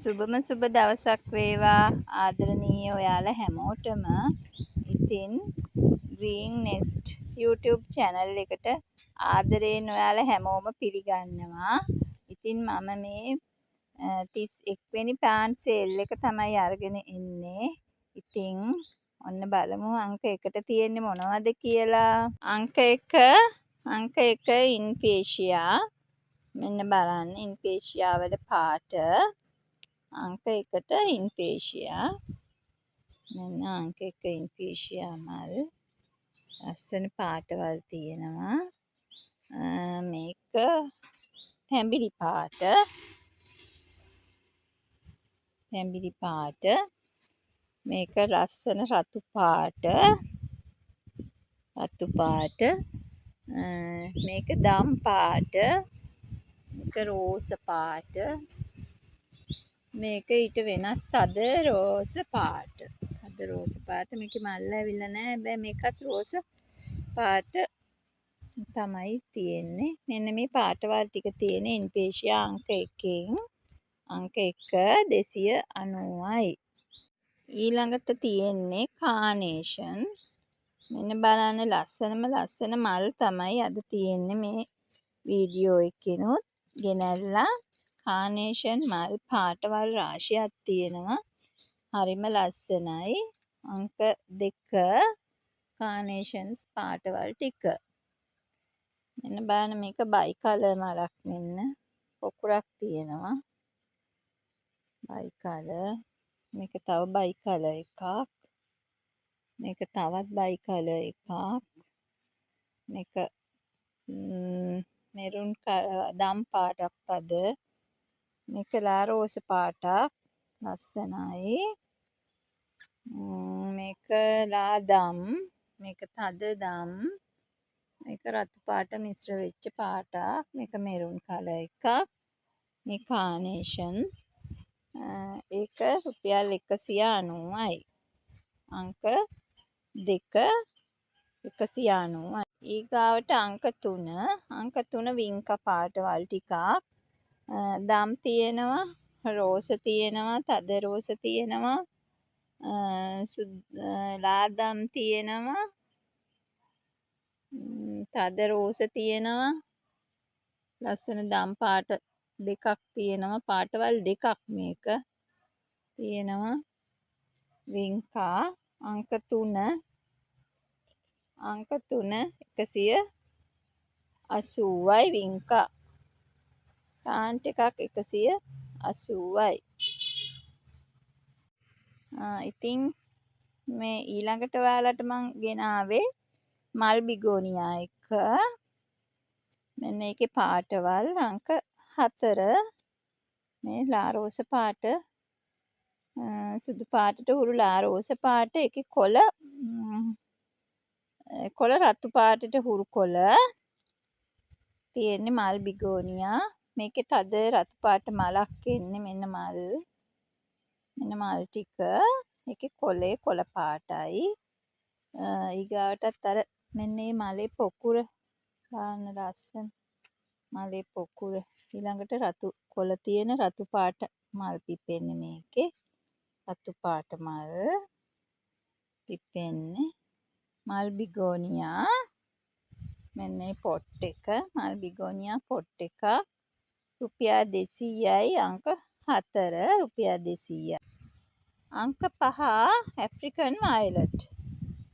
සුබම සුබ දවසක් වේවා ආදරණීය ඔයාලා හැමෝටම. ඉතින් Green Nest YouTube channel එකට ආදරයෙන් ඔයාලා හැමෝම පිළිගන්නවා. ඉතින් මම මේ 31 වෙනි plant sale එක තමයි අරගෙන ඉන්නේ. ඉතින් ඔන්න බලමු අංක 1ට තියෙන්නේ මොනවද කියලා. අංක 1 ඉන්පේෂියා. මෙන්න බලන්න ඉන්පේෂියා වල පාට. අංක 1ට ඉන්පේෂියා. මෙන්න අංක 1 ඉන්පේෂියා මල්. ලස්සන පාටවල් තියෙනවා. මේක තැඹිලි පාට. තැඹිලි පාට. මේක ලස්සන රතු පාට. රතු පාට. මේක දම් පාට. මේක රෝස පාට. මේක ඊට වෙනස් තද රෝස පාට. තද රෝස පාට. මේකේ මල්ල ඇවිල්ලා නැහැ. හැබැයි මේකත් රෝස පාට තමයි තියෙන්නේ. මෙන්න මේ පාටවල් ටික තියෙන ඉන්පේෂියා අංක 1කින්. අංක 1 290යි. ඊළඟට තියෙන්නේ කානේෂන්. මෙන්න බලන්න ලස්සන මල් තමයි අද තියෙන්නේ මේ වීඩියෝ එකකිනුත් ගෙනල්ලා. කානේෂන් මල් පාටවල් රාශියක් තියෙනවා. හරිම ලස්සනයි. අංක 2 කානේෂන්ස් පාටවල් ටික. මෙන්න බලන්න මේක බයි කලර් මලක්. මෙන්න පොකුරක් තියෙනවා. බයි කලර්. මේක තව බයි කලර් එකක්. මේක තවත් බයි කලර් එකක්. මේක මෙරුන් දම් පාටක් තද. මේක ලා රෝස පාටක්. ලස්සනයි. මේක ලා දම්. මේක තද දම්. මේක රතු පාට මිශ්‍ර වෙච්ච පාටක්. මේක මෙරුන් කලර් එකක්. මේ කානේෂන්. ඒක රුපියල් 190යි. අංක 2 190යි. ඊගාවට අංක 3. අංක 3 වින්කා පාටවල් ටිකක්. දම් තියෙනවා. රෝස තියෙනවා. තද රෝස තියෙනවා. ලාදම් තියෙනවා. තද රෝස තියෙනවා. ලස්සන දම් පාට දෙකක් තියෙනවා. පාටවල් දෙකක් මේක තියෙනවා. වින්කා අංක 3 180යි වින්කා. ප්ලාන්ට් එකක් 180යි. ඉතින් මේ ඊළඟට ඔයාලට මං ගෙනාවේ මල් බිගෝනියා එක. මෙන්න ඒකේ පාටවල් අංක 4. මේ ලා රෝස පාට. සුදු පාටට හුරු ලා රෝස පාට. ඒකේ කොළ රතු පාටට හුරු කොළ. තියෙන්නේ මල් බිගෝනියා. මේකේ තද රතු පාට මලක් එන්නේ. මෙන්න මල්. මෙන්න මල් ටික. ඒකේ කොළ පාටයි. ඊගාටත් අර මෙන්න මේ මලේ පොකුර ගන්න ලස්සන මලේ පොකුර. ඊළඟට රතු කොළ තියෙන රතු පාට මල් පිපෙන්නේ මේකේ. රතු පාට මල් පිපෙන්නේ. මල් බිගෝනියා. මෙන්න මේ පොට් එක. මල් බිගෝනියා පොට් එකක්. රුපියල් 200යි. අංක 4 රුපියල් 200යි. අංක 5 ඇෆ්‍රිකන් වයලට්.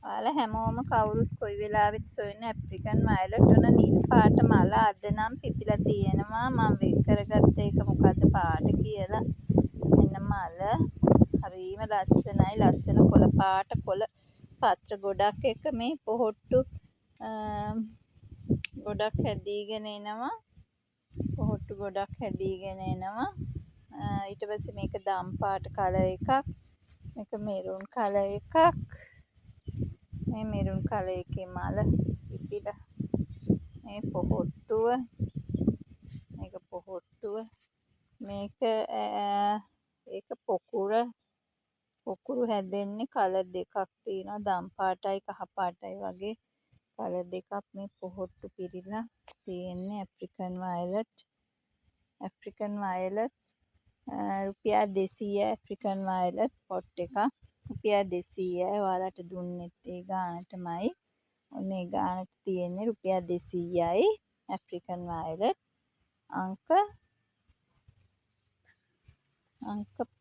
ඔයාලා හැමෝම කවුරුත් කොයි වෙලාවෙත් සොයන ඇෆ්‍රිකන් වයලට් උන නිල් පාට මල අද නම් පිපිලා තියෙනවා. මම වෙන් කරගත්ත එක මොකද්ද පාට කියලා. මෙන්න මල හරිම ලස්සනයි. ලස්සන කොළ පාට කොළ පත්‍ර ගොඩක් එක මේ පොහොට්ටු ගොඩක් හැදීගෙන එනවා. පොහොට්ටු ගොඩක් හැදීගෙන එනවා. ඊට පස්සේ මේක දම් පාට කලර් එකක්. මේක මෙරුන් කලර් එකක්. මේ මෙරුන් කලර් එකේ මල පිපිලා. මේ පොහොට්ටුව. මේක පොහොට්ටුව. මේක ඒක පොකුරු හැදෙන්නේ කලර් දෙකක් තියෙනවා. දම් පාටයි කහ පාටයි වගේ කලර් දෙකක් මේ පොහොට්ටු පිරීලා තියෙන්නේ. ඇෆ්‍රිකන් වයලට් රුපියල් 200යි. ඇෆ්‍රිකන් වයලට් පොට් එකක් රුපියල් 200යි. ඔයාලට දුන්නෙත් ඒ ගානටමයි. ඔන්න ඒ ගානට තියෙන්නේ රුපියල් 200යි. ඇෆ්‍රිකන් වයලට් අංක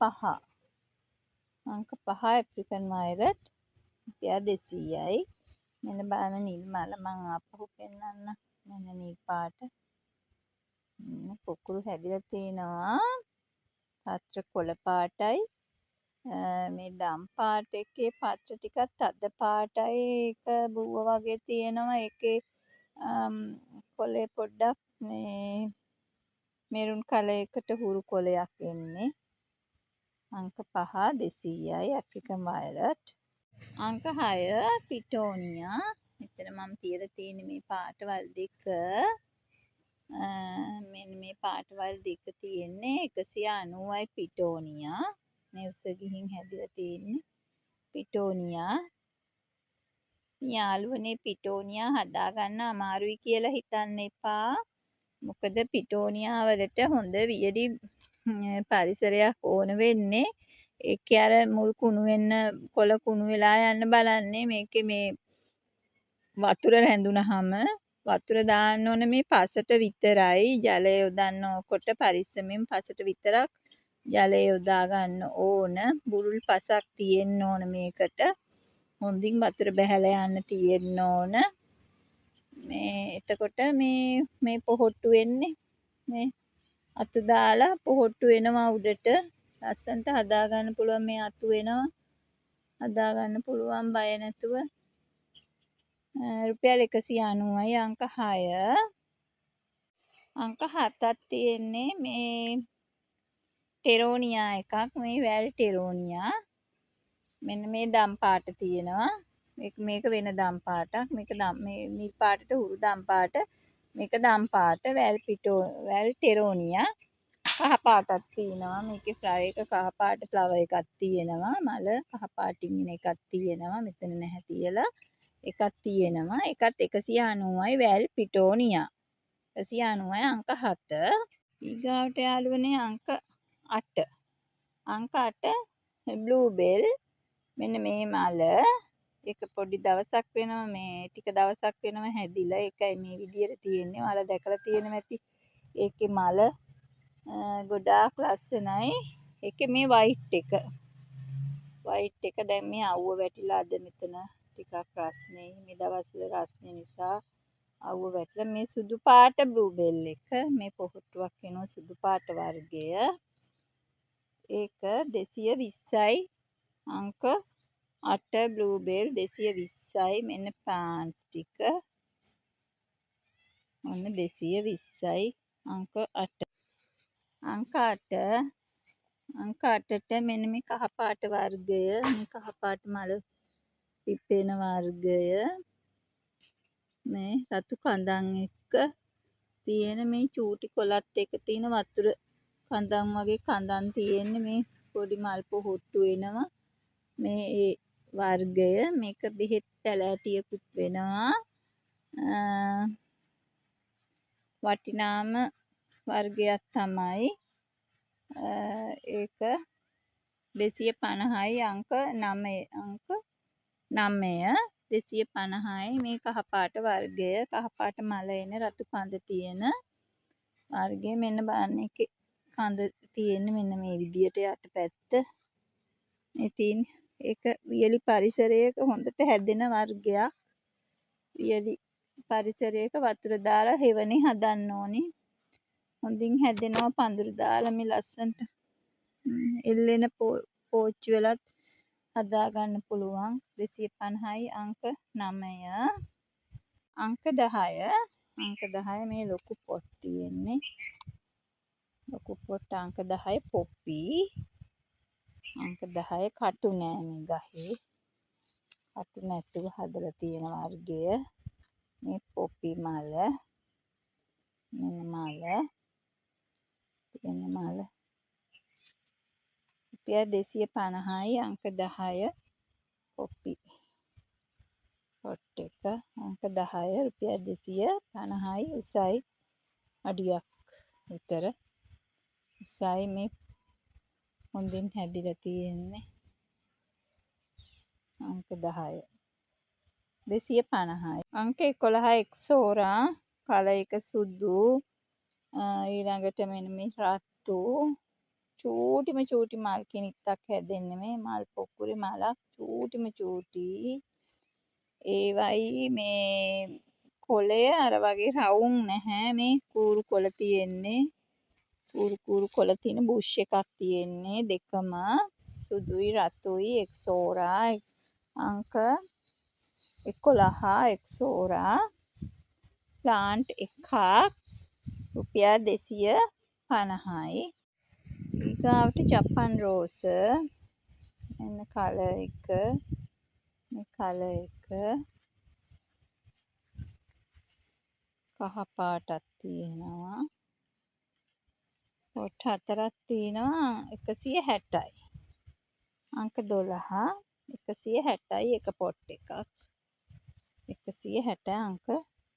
5. අංක 5 ඇෆ්‍රිකන් වයලට් රුපියල් 200යි. මෙන්න බලන්න නිල් මල මං ආපහු පෙන්නන්න. මෙන්න නිල් පාට. පොකුරු හැදිලා තියෙනවා. පත්‍ර කොළ පාටයි. මේ දම් පාට එකේ පත්‍ර ටිකක් තද පාටයි. ඒක බුව වගේ තියෙනවා. ඒකේ කොළේ පොඩ්ඩක් මේ මෙරුන් කලර් එකට හුරු කොළයක් එන්නේ. අංක 5 200යි ඇෆ්‍රිකන් වයලට්. අංක 6 පිටෝනියා. මෙතන මම තියලා තියෙන්නේ මේ පාටවල් දෙක. මෙන්න මේ පාටවල් දෙක තියෙන්නේ 190යි පිටෝනියා. මේ උස ගිහින් හැදිලා තියෙන්නේ පිටෝනියා. යාළුවනේ පිටෝනියා හදාගන්න අමාරුයි කියලා හිතන්න එපා. මොකද පිටෝනියා වලට හොඳ වියලි පරිසරයක් ඕන වෙන්නේ. ඒකේ අර මුල් කුණු වෙන්න කොළ කුණු වෙලා යන්න බලන්නේ. මේකේ මේ වතුර රැඳුනහම වතුර දාන්න ඕන මේ පසට විතරයි. ජලය යොදන්නකොට පරිස්සමෙන් පසට විතරක් ජලය යොදා ගන්න ඕන. බුරුල් පසක් තියෙන්න ඕන මේකට. හොඳින් වතුර බැහැලා යන්න තියෙන්න ඕන. මේ එතකොට මේ පොහොට්ටු වෙන්නේ මේ අතු දාලා පොහොට්ටු වෙනවා උඩට. ලස්සනට හදා ගන්න පුළුවන් මේ අතු වෙනවා. හදා ගන්න පුළුවන් බය නැතුව. රුපියල් 190යි අංක 6. අංක 7ක් තියෙන්නේ මේ ටෙරෝනියා එකක්. මේ වැල් ටෙරෝනියා. මෙන්න මේ දම් පාට තියෙනවා. මේක වෙන දම් පාටක්. මේක මේ නිල් පාටට හුරු දම් පාට. මේක දම් පාට වැල් ටෙරෝනියා. කහ පාටක් තියෙනවා. මේකේ ෆ්ලවර් එක කහ පාට ෆ්ලවර් එකක් තියෙනවා. මල කහ පාටින් එන එකක් තියෙනවා. මෙතන නැහැ තියලා. එකක් තියෙනවා. ඒකත් 190යි වැල් පිටෝනියා. 190යි අංක 7. ඊගාවට යාළුවනේ අංක 8. අංක 8 බ්ලූබෙල්. මෙන්න මේ මල එක පොඩි දවසක් වෙනවා මේ ටික දවසක් වෙනවා හැදිලා. ඒකයි මේ විදියට තියෙන්නේ. ඔයාලා දැකලා තියෙනවා ඇති. ඒකේ මල ගොඩාක් ලස්සනයි. ඒකේ මේ වයිට් එක දැන් මේ අවුව වැටිලා අද මෙතන ටිකක් රස්නේ. මේ දවස්වල රස්නේ නිසා අවුව වැටිලා. මේ සුදු පාට බ්ලූබෙල් එක මේ පොහොට්ටුවක් වෙනවා සුදු පාට වර්ගය. ඒක 220යි අංක 8 බ්ලූබෙල් 220යි. මෙන්න පාන්ස් ටික. ඔන්න 220යි අංක 8. අංක 8ට මෙන්න මේ කහ පාට වර්ගය. මේ කහ පාට මල පිපෙන වර්ගය. මේ රතු කඳන් එක්ක තියෙන මේ චූටි කොළත් එක තියෙන වතුර කඳන් වගේ කඳන් තියෙන්නේ. මේ පොඩි මල් පොහොට්ටු වෙනවා. මේ ඒ වර්ගය. මේක බෙහෙත් පැළෑටියකුත් වෙනවා. වටිනාම වර්ගයක් තමයි. ඒක 250යි අංක 9. 250යි මේ කහ පාට වර්ගය. කහ පාට මල එන රතු කඳ තියෙන වර්ගය. මෙන්න බලන්න එකේ කඳ තියෙන්නේ මෙන්න මේ විදියට යටපැත්ත. මේ තියෙන ඒක වියලි පරිසරයක හොඳට හැදෙන වර්ගයක්. වියලි පරිසරයක වතුර දාලා හෙවනේ හදන්න ඕනේ. හොඳින් හැදෙනවා පඳුරු දාලා මේ ලස්සනට එල්ලෙන පෝච්චි වලත් හදා ගන්න පුළුවන්. 250යි අංක 9. අංක 10 මේ ලොකු පොත් තියෙන්නේ. ලොකු පොත් අංක 10 පොපි. අංක 10 කටු නෑ මේ ගහේ. කටු නැතුව හදලා තියෙන වර්ගය. මේ පොපි මල. මෙන්න මල. තියෙන මල. රුපියල් 250යි අංක 10 පොපි. පොට් එක අංක 10 රුපියල් 250යි උසයි අඩියක් විතර උසයි මේ හොඳින් හැදිලා තියෙන්නේ අංක 10 250යි අංක 11 එක්සෝරා කල එක සුදු ඊළඟට මෙන්න මේ රතු චූටි මල් කිනිත්තක් හැදෙන්නේ මේ මල් පොකුරේ මලක් චූටි ඒවයි මේ කොළය අර වගේ රවුම් නැහැ මේ කූරු කොළ තියෙන්නේ කූරු කොළ තියෙන බුෂ් එකක් තියෙන්නේ දෙකම සුදුයි රතුයි එක්සෝරා අංක 11 එක්සෝරා ප්ලාන්ට් එකක් රුපියල් 250යි ඊගාවට ජපන් රෝස එන්න කලර් එක මේ කලර් එක කහ පාටක් තියෙනවා පොට් 4ක් තියෙනවා 160යි අංක 12 160යි එක පොට් එකක් 160 අංක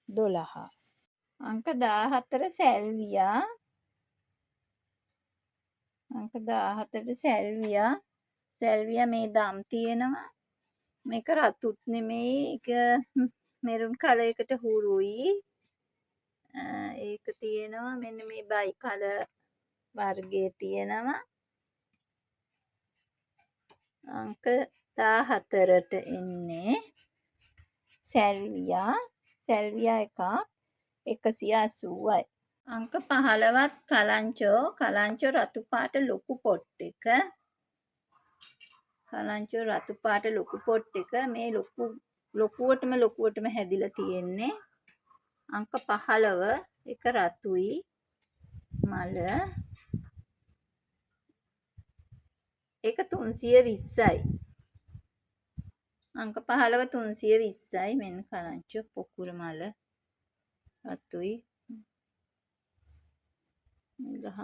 12 අංක 14 සැල්වියා අංක 14 සැල්වියා මේ දම් තියෙනවා මේක රතුත් නෙමෙයි ඒක මෙරුන් කලර් එකට හුරුයි ඒක තියෙනවා මෙන්න මේ බයි කලර් වර්ගයේ තියෙනවා අංක 14ට එන්නේ සැල්වියා එකක් 180යි අංක 15ත් කලංචෝ රතු පාට ලොකු පොට් එක මේ ලොකුවටම හැදිලා තියෙන්නේ අංක 15 එක රතුයි මල ඒක 320යි අංක 15 320යි මෙන්න කලංචෝ පොකුර මල රතුයි ගහ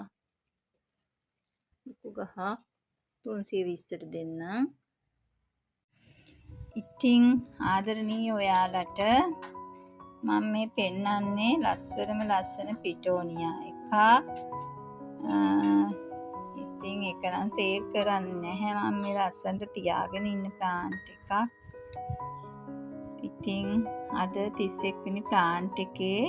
ලොකු ගහ 320ට දෙන්නම් ඉතින් ආදරණීය ඔයාලට මම මේ පෙන්නන්නේ ලස්සන පිටෝනියා එකක් ඉතින් ඒක නම් සේව් කරන්නේ නැහැ මම මේ ලස්සනට තියාගෙන ඉන්න ප්ලාන්ට් එකක් ඉතින් අද 31 වෙනි ප්ලාන්ට් එකේ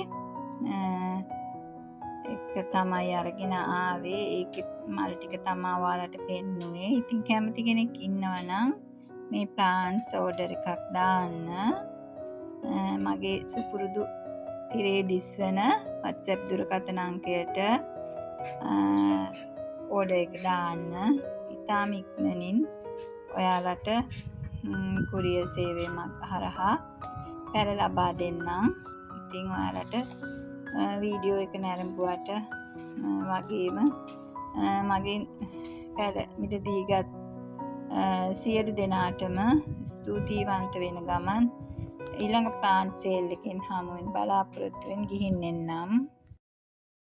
එක තමයි අරගෙන ආවේ ඒකේ මල් ටික තමයි ඔයාලට පෙන්නුවේ ඉතින් කැමති කෙනෙක් ඉන්නවා නම් මේ ප්ලාන්ට්ස් ඕඩර් එකක් දාන්න මගේ සුපුරුදු තිරේ දිස්වන WhatsApp දුරකථන අංකයට ඕඩර් එක දාන්න ඉතාම ඉක්මනින් ඔයාලට කුරියර් සේවය හරහා පැල ලබා දෙන්නම් ඉතින් ඔයාලට වීඩියෝ එක නැරඹුවට වගේම මගේ පැල මිලදීගත් සියලු දෙනාටම ස්තුතිවන්ත වෙන ගමන් ඊළඟ ප්ලාන්ට් සේල් එකෙන් හමු වෙන බලාපොරොත්තු වෙන ගිහින් එන්නම්